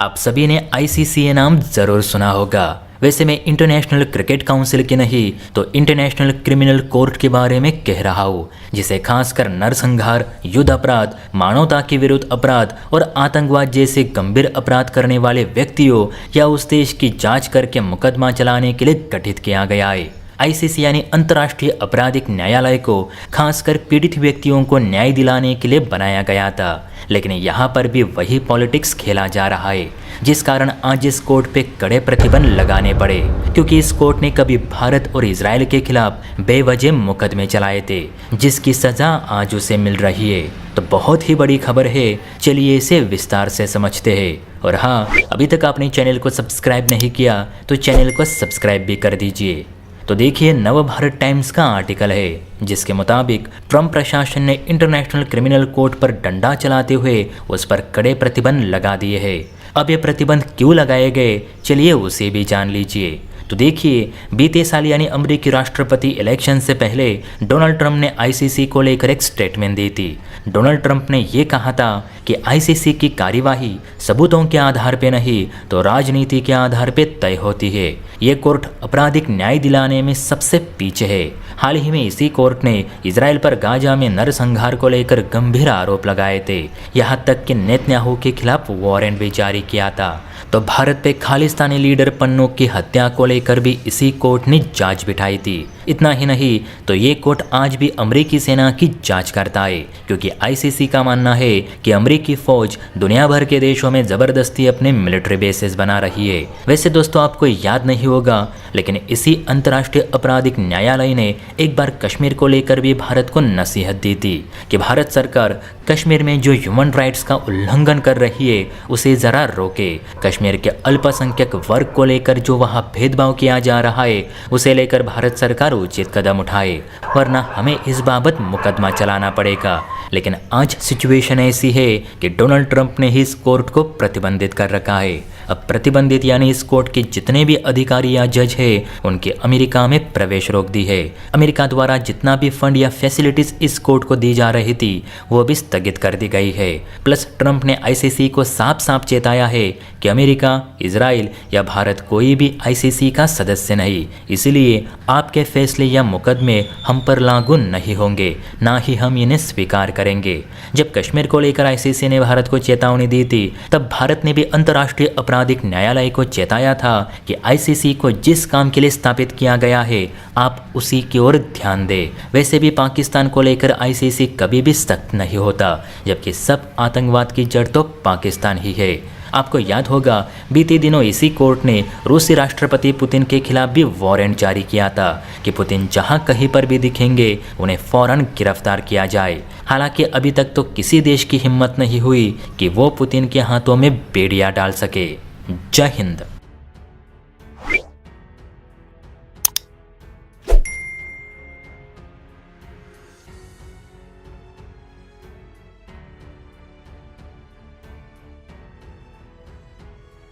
आप सभी ने आईसीसी नाम जरूर सुना होगा। वैसे मैं इंटरनेशनल क्रिकेट काउंसिल के नहीं तो इंटरनेशनल क्रिमिनल कोर्ट के बारे में कह रहा हूँ, जिसे खासकर नरसंहार, युद्ध अपराध, मानवता के विरुद्ध अपराध और आतंकवाद जैसे गंभीर अपराध करने वाले व्यक्तियों या उस देश की जांच करके मुकदमा चलाने के लिए गठित किया गया है। आईसीसी यानी अंतर्राष्ट्रीय आपराधिक न्यायालय को खासकर पीड़ित व्यक्तियों को न्याय दिलाने के लिए बनाया गया था, लेकिन यहाँ पर भी वही पॉलिटिक्स खेला जा रहा है, जिस कारण आज इस कोर्ट पे कड़े प्रतिबंध लगाने पड़े, क्योंकि इस कोर्ट ने कभी भारत और इजराइल के खिलाफ बेवजह मुकदमे चलाए थे, जिसकी सजा आज उसे मिल रही है। तो बहुत ही बड़ी खबर है, चलिए इसे विस्तार से समझते हैं। और हाँ, अभी तक आपने चैनल को सब्सक्राइब नहीं किया तो चैनल को सब्सक्राइब भी कर दीजिए। तो देखिए, नवभारत टाइम्स का आर्टिकल है, जिसके मुताबिक ट्रंप प्रशासन ने इंटरनेशनल क्रिमिनल कोर्ट पर डंडा चलाते हुए उस पर कड़े प्रतिबंध लगा दिए हैं। अब ये प्रतिबंध क्यों लगाए गए, चलिए उसे भी जान लीजिए। तो देखिए, बीते साल यानी अमेरिकी राष्ट्रपति इलेक्शन से पहले डोनाल्ड ट्रंप ने आईसीसी को लेकर एक स्टेटमेंट दी थी। डोनाल्ड ट्रंप ने ये कहा था कि आईसीसी की कार्यवाही सबूतों के आधार पर नहीं तो राजनीति के आधार पर तय होती है। ये कोर्ट आपराधिक न्याय दिलाने में सबसे पीछे है। हाल ही में इसी कोर्ट ने इजराइल पर गाजा में नरसंहार को लेकर गंभीर आरोप लगाए थे, यहाँ तक कि नेतन्याहू के खिलाफ वारंट भी जारी किया था। तो भारत पे खालिस्तानी लीडर पन्नू की हत्या को लेकर भी इसी कोर्ट ने जांच बिठाई थी। इतना ही नहीं तो ये कोर्ट आज भी अमेरिकी सेना की जांच करता है, क्योंकि आईसीसी का मानना है कि अमेरिकी फौज दुनिया भर के देशों में जबरदस्ती अपने मिलिट्री बेसेस बना रही है। वैसे दोस्तों, आपको याद नहीं होगा, लेकिन इसी अंतर्राष्ट्रीय आपराधिक न्यायालय ने एक बार कश्मीर को लेकर भी भारत को नसीहत दी थी कि भारत सरकार कश्मीर में जो ह्यूमन राइट्स का उल्लंघन कर रही है उसे जरा रोके। कश्मीर के अल्पसंख्यक वर्ग को लेकर जो वहाँ भेदभाव किया जा रहा है उसे लेकर भारत सरकार उचित कदम उठाए, वरना हमें इस बाबत मुकदमा चलाना पड़ेगा। लेकिन आज सिचुएशन ऐसी है कि डोनाल्ड ट्रंप ने ही इस कोर्ट को प्रतिबंधित कर रखा है। अब प्रतिबंधित यानी इस कोर्ट के जितने भी अधिकारी या जज हैं उनके अमेरिका में प्रवेश रोक दी है। अमेरिका द्वारा जितना भी फंड या फैसिलिटीज इस कोर्ट को दी जा रही थी वो भी स्थगित कर दी गई है। प्लस ट्रंप ने आईसीसी को साफ साफ चेताया है कि अमेरिका, इजराइल या भारत कोई भी आईसीसी का सदस्य नहीं, इसलिए आपके फैसले या मुकदमे हम पर लागू नहीं होंगे, ना ही हम इन्हें स्वीकार करेंगे। जब कश्मीर को लेकर आईसीसी ने भारत को चेतावनी दी थी, तब भारत ने भी अंतर्राष्ट्रीय आपराधिक न्यायालय को चेताया था कि आईसीसी को जिस काम के लिए स्थापित किया गया है आप उसी की ओर ध्यान दें। वैसे भी पाकिस्तान को लेकर आईसीसी कभी भी सख्त नहीं होता, जबकि सब आतंकवाद की जड़ तो पाकिस्तान ही है। आपको याद होगा, बीते दिनों इसी कोर्ट ने रूसी राष्ट्रपति पुतिन के खिलाफ भी वारंट जारी किया था कि पुतिन जहां कहीं पर भी दिखेंगे उन्हें फौरन गिरफ्तार किया जाए। हालांकि अभी तक तो किसी देश की हिम्मत नहीं हुई कि वो पुतिन के हाथों में बेड़ियां डाल सके। जय हिंद।